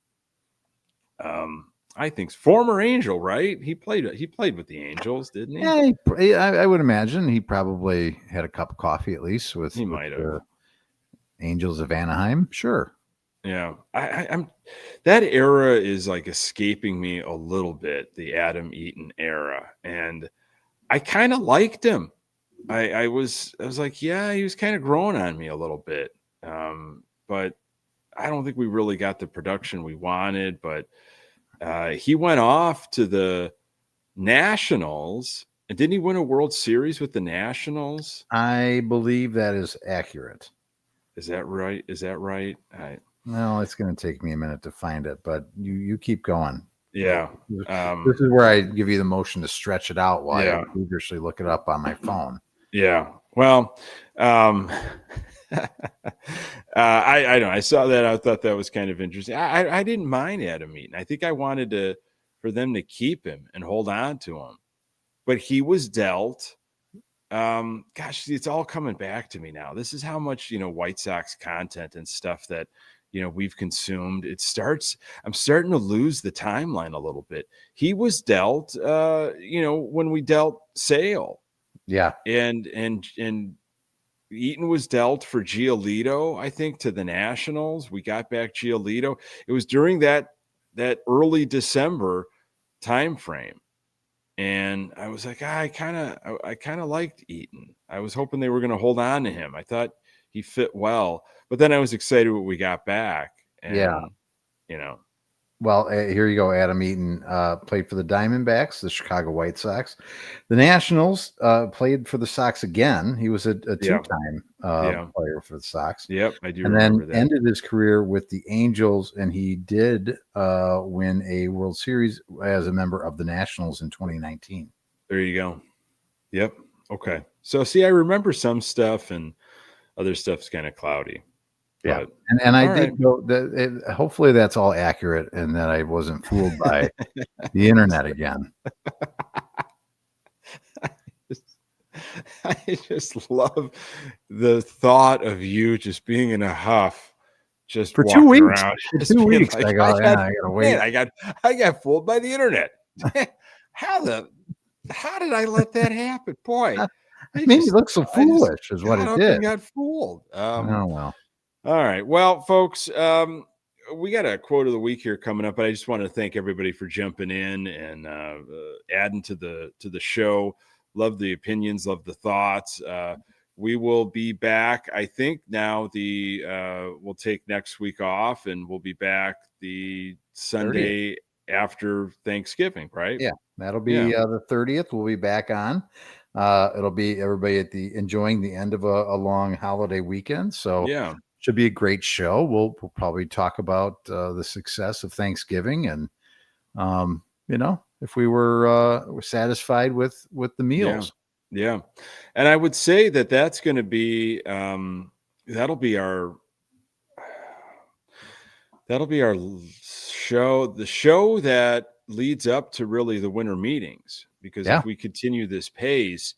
I think former Angel, right? He played with the Angels, didn't he? Yeah, I would imagine he probably had a cup of coffee at least with the Angels of Anaheim. Sure. Yeah. I'm that era is like escaping me a little bit, the Adam Eaton era. And I kind of liked him. I was like, yeah, he was kind of growing on me a little bit. But I don't think we really got the production we wanted. But he went off to the Nationals. And didn't he win a World Series with the Nationals? I believe that is accurate. Is that right? Well, it's going to take me a minute to find it, but you keep going. Yeah. This is where I give you the motion to stretch it out while I feverishly look it up on my phone. Yeah. Well, I don't know. I saw that. I thought that was kind of interesting. I didn't mind Adam Eaton. I think I wanted for them to keep him and hold on to him, but he was dealt. Gosh, it's all coming back to me now. This is how much, White Sox content and stuff that, we've consumed. I'm starting to lose the timeline a little bit. He was dealt, when we dealt Sale. Yeah. And Eaton was dealt for Giolito, I think, to the Nationals. We got back Giolito. It was during that early December time frame. And I was like, I kind of liked Eaton. I was hoping they were going to hold on to him. I thought he fit well, but then I was excited what we got back. And, Well, here you go. Adam Eaton played for the Diamondbacks, the Chicago White Sox. The Nationals played for the Sox again. He was a two-time player for the Sox. Yep, I do. And remember then that. ended his career with the Angels, and he did win a World Series as a member of the Nationals in 2019. There you go. Yep. Okay. So, see, I remember some stuff, and other stuff's kind of cloudy. Yeah, and I did go. Hopefully, that's all accurate, and that I wasn't fooled by the internet again. I just love the thought of you just being in a huff, just for 2 weeks. Around, for 2 weeks, like, I gotta wait. Man, I got fooled by the internet. How did I let that happen, boy? It made me look so foolish, is what it did. Got fooled. Oh well. All right. Well, folks, we got a quote of the week here coming up, but I just want to thank everybody for jumping in and adding to the show. Love the opinions, love the thoughts. We will be back. I think now we'll take next week off, and we'll be back the Sunday 30th. After Thanksgiving, right? Yeah, that'll be the 30th. We'll be back on. It'll be everybody enjoying the end of a long holiday weekend. So yeah. Should be a great show. We'll probably talk about the success of Thanksgiving, and if we were satisfied with the meals. Yeah. And I would say that's going to be that'll be our show, the show that leads up to really the winter meetings, because if we continue this pace,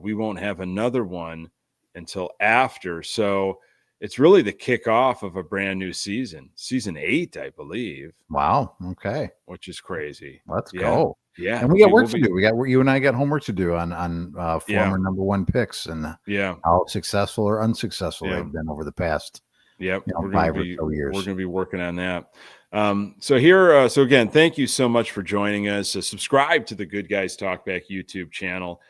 we won't have another one until after. So it's really the kickoff of a brand new season 8, I believe. Wow. Okay. Which is crazy. Let's go. Yeah. And we got work to do. You and I got homework to do on former number one picks and how successful or unsuccessful they've been over the past 5 or so years. We're going to be working on that. So again, thank you so much for joining us. Subscribe to the Good Guys Talk Back YouTube channel.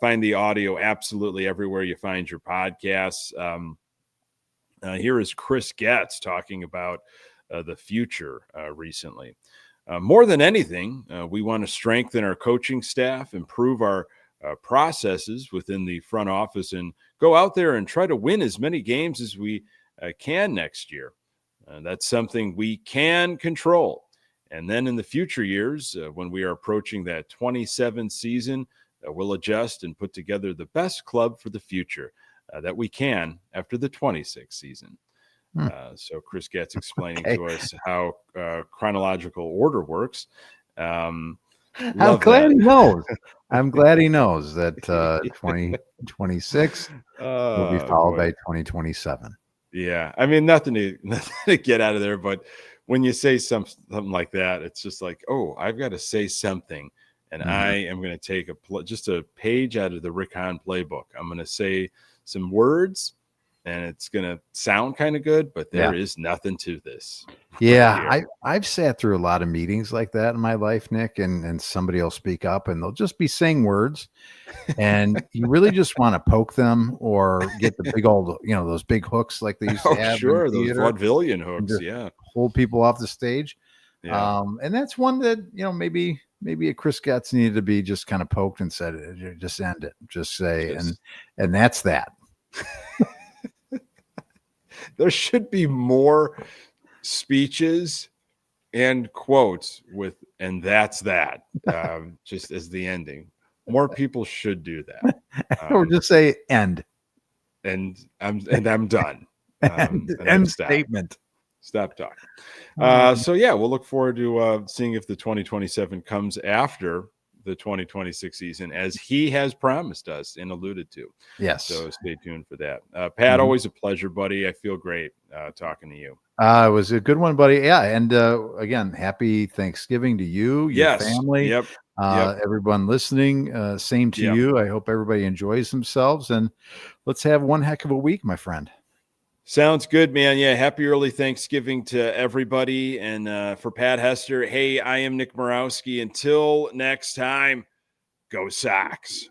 Find the audio absolutely everywhere you find your podcasts. Here is Chris Getz talking about the future recently. More than anything, we want to strengthen our coaching staff, improve our processes within the front office, and go out there and try to win as many games as we can next year. That's something we can control. And then in the future years, when we are approaching that 27 season, we'll adjust and put together the best club for the future that we can after the 26th season. So Chris Getz explaining to us how chronological order works. I'm glad he knows. I'm glad he knows that 2026 will be followed by 2027. Yeah, I mean, nothing to get out of there, but when you say something like that, it's just like, oh, I've got to say something, and I am going to take just a page out of the Rick Hahn playbook. I'm going to say some words, and it's going to sound kind of good, but there is nothing to this. Yeah, I've sat through a lot of meetings like that in my life, Nick, and somebody will speak up and they'll just be saying words, and you really just want to poke them or get the big old, those big hooks like they used to have. Sure, those vaudevillian hooks, hold people off the stage. Yeah. And that's one that, maybe a Chris Getz needed to be just kind of poked and said, just end it, just say, and that's that. There should be more speeches and quotes with, and that's that, just as the ending. More people should do that. Or just say end. And I'm done. End statement. Stop talking. So we'll look forward to seeing if the 2027 comes after the 2026 season, as he has promised us and alluded to. Yes. So stay tuned for that. Pat, always a pleasure, buddy. I feel great talking to you. It was a good one, buddy. Yeah. And again, happy Thanksgiving to you, your family, everyone listening. Same to you. I hope everybody enjoys themselves, and let's have one heck of a week, my friend. Sounds good, man. Yeah, happy early Thanksgiving to everybody. And for Pat Hester, hey, I am Nick Murawski. Until next time, go Sox.